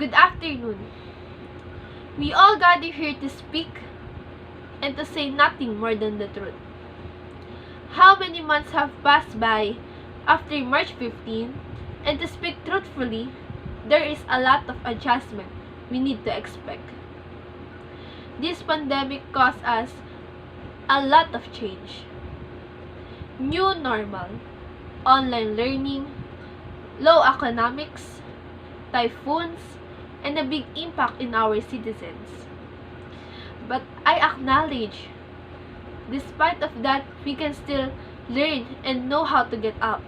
Good afternoon. We all gather here to speak and to say nothing more than the truth. How many months have passed by after March 15, and to speak truthfully, there is a lot of adjustment we need to expect. This pandemic caused us a lot of change. New normal, online learning, low economics, typhoons, and a big impact in our citizens. But I acknowledge, despite of that, we can still learn and know how to get up.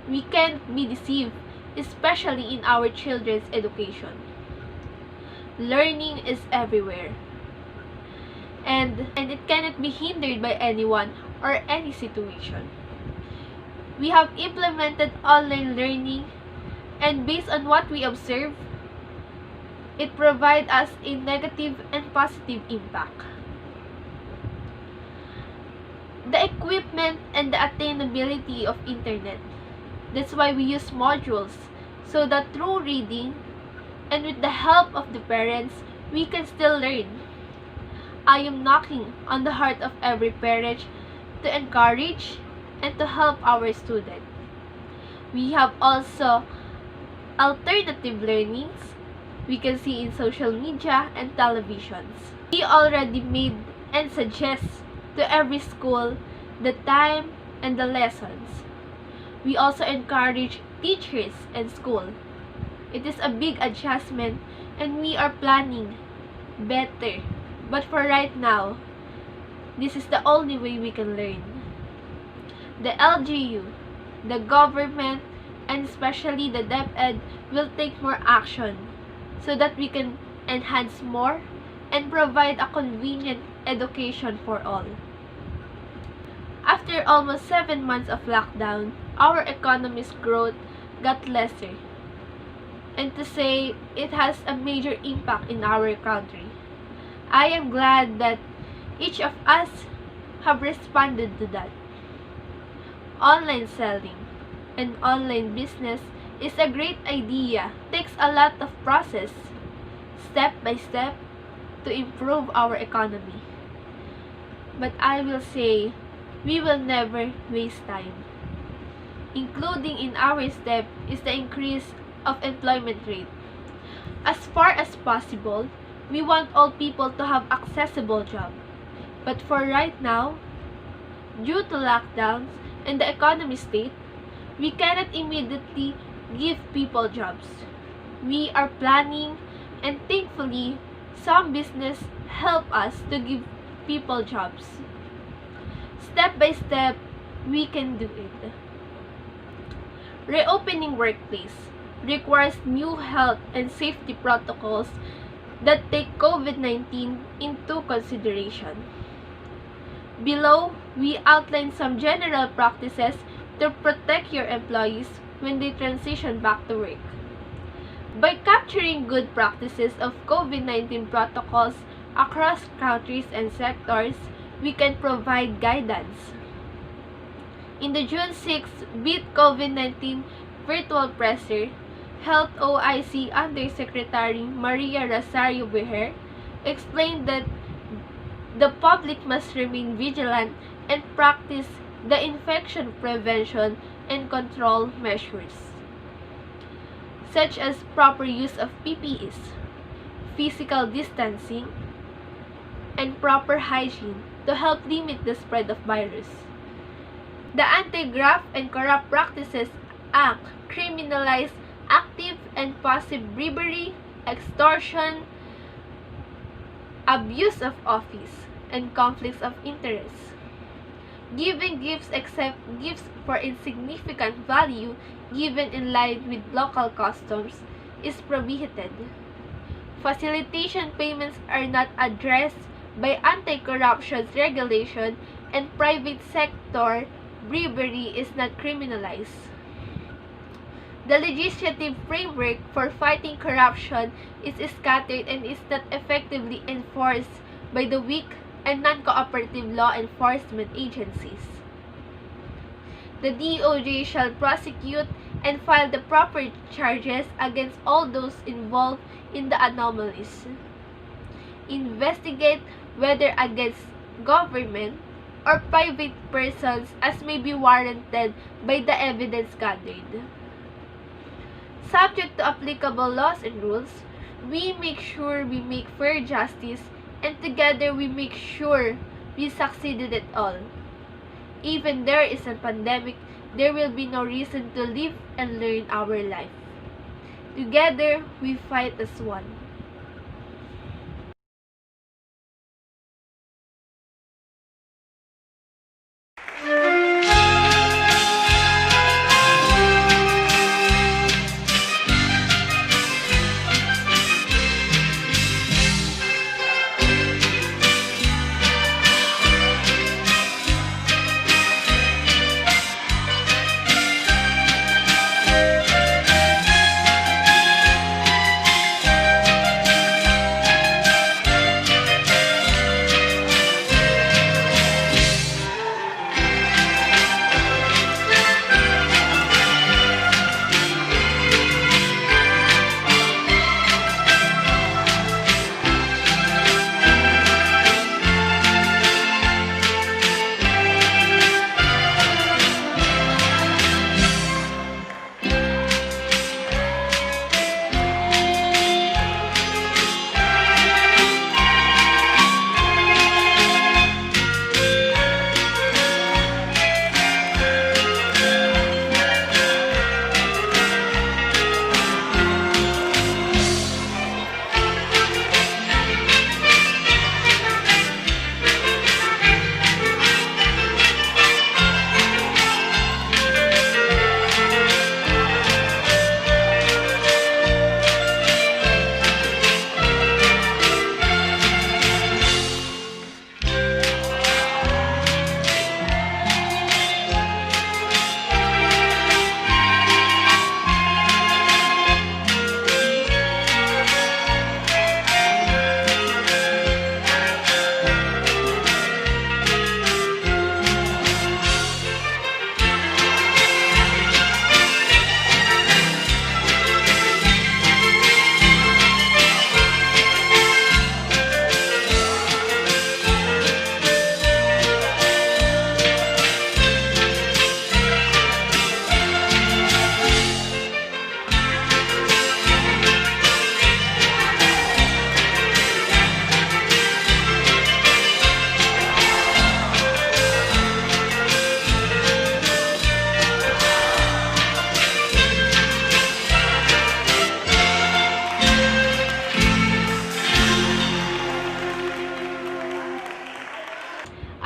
We can't be deceived, especially in our children's education. Learning is everywhere, and it cannot be hindered by anyone or any situation. We have implemented online learning, and based on what we observe, it provides us a negative and positive impact. The equipment and the attainability of internet. That's why we use modules, so that through reading and with the help of the parents, we can still learn. I am knocking on the heart of every parent to encourage and to help our student. We have also alternative learnings we can see in social media and televisions. We already made and suggest to every school the time and the lessons. We also encourage teachers and school. It is a big adjustment and we are planning better. But for right now, this is the only way we can learn. The LGU, the government, and especially the DepEd will take more action so that we can enhance more and provide a convenient education for all. After almost 7 months of lockdown, our economy's growth got lesser. And to say it has a major impact in our country. I am glad that each of us have responded to that. Online selling and online business is a great idea. It takes a lot of process, step by step, to improve our economy. But I will say, we will never waste time. Including in our step is the increase of employment rate. As far as possible, we want all people to have accessible job. But for right now, due to lockdowns and the economy state, we cannot immediately give people jobs. We are planning, and thankfully, some business help us to give people jobs. Step by step, we can do it. Reopening workplace requires new health and safety protocols that take COVID-19 into consideration. Below, we outline some general practices to protect your employees when they transition back to work. By capturing good practices of COVID-19 protocols across countries and sectors, we can provide guidance. In the June 6 Beat COVID-19 virtual presser, Health OIC Undersecretary Maria Rosario Beher explained that the public must remain vigilant and practice the infection prevention and control measures, such as proper use of PPEs, physical distancing, and proper hygiene to help limit the spread of virus. The Anti-Graft and Corrupt Practices Act criminalizes active and passive bribery, extortion, abuse of office, and conflicts of interest. Giving gifts except gifts for insignificant value given in line with local customs is prohibited. Facilitation payments are not addressed by anti-corruption regulation, and private sector bribery is not criminalized. The legislative framework for fighting corruption is scattered and is not effectively enforced by the weak and non-cooperative law enforcement agencies. The DOJ shall prosecute and file the proper charges against all those involved in the anomalies. Investigate whether against government or private persons as may be warranted by the evidence gathered. Subject to applicable laws and rules, we make sure we make fair justice, and together we make sure we succeeded at all. Even there is a pandemic, there will be no reason to live and learn our life. Together, we fight as one.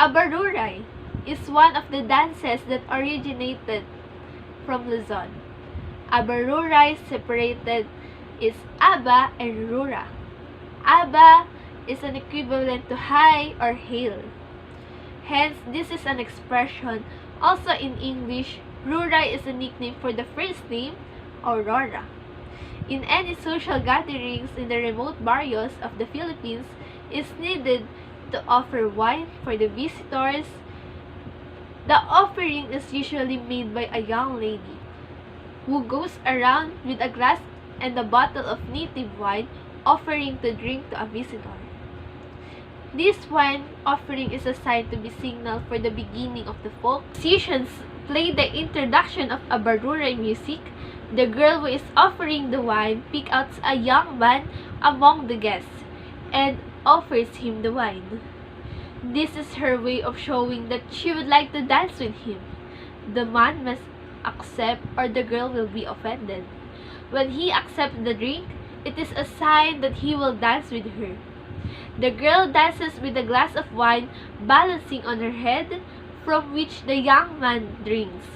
Abaruray is one of the dances that originated from Luzon. Abaruray separated is Aba and Rura. Aba is an equivalent to hi or hail. Hence, this is an expression. Also in English, Rura is a nickname for the first name, Aurora. In any social gatherings in the remote barrios of the Philippines, is needed to offer wine for the visitors. The offering is usually made by a young lady who goes around with a glass and a bottle of native wine offering to drink to a visitor. This wine offering is a sign to be signal for the beginning of the folk. Musicians play the introduction of a Baruray music. The girl who is offering the wine picks out a young man among the guests and offers him the wine. This is her way of showing that she would like to dance with him. The man must accept or the girl will be offended. When he accepts the drink, it is a sign that he will dance with her. The girl dances with a glass of wine balancing on her head, from which the young man drinks.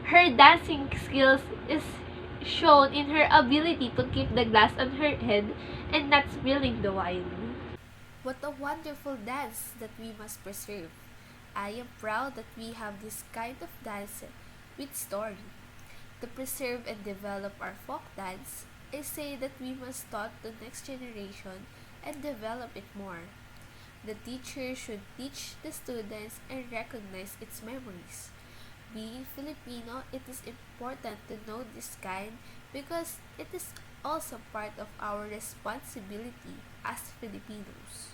Her dancing skills is shown in her ability to keep the glass on her head and not spilling the wine. What a wonderful dance that we must preserve. I am proud that we have this kind of dance with story. To preserve and develop our folk dance, I say that we must taught the next generation and develop it more. The teacher should teach the students and recognize its memories. Being Filipino, it is important to know this kind because it is also part of our responsibility as Filipinos.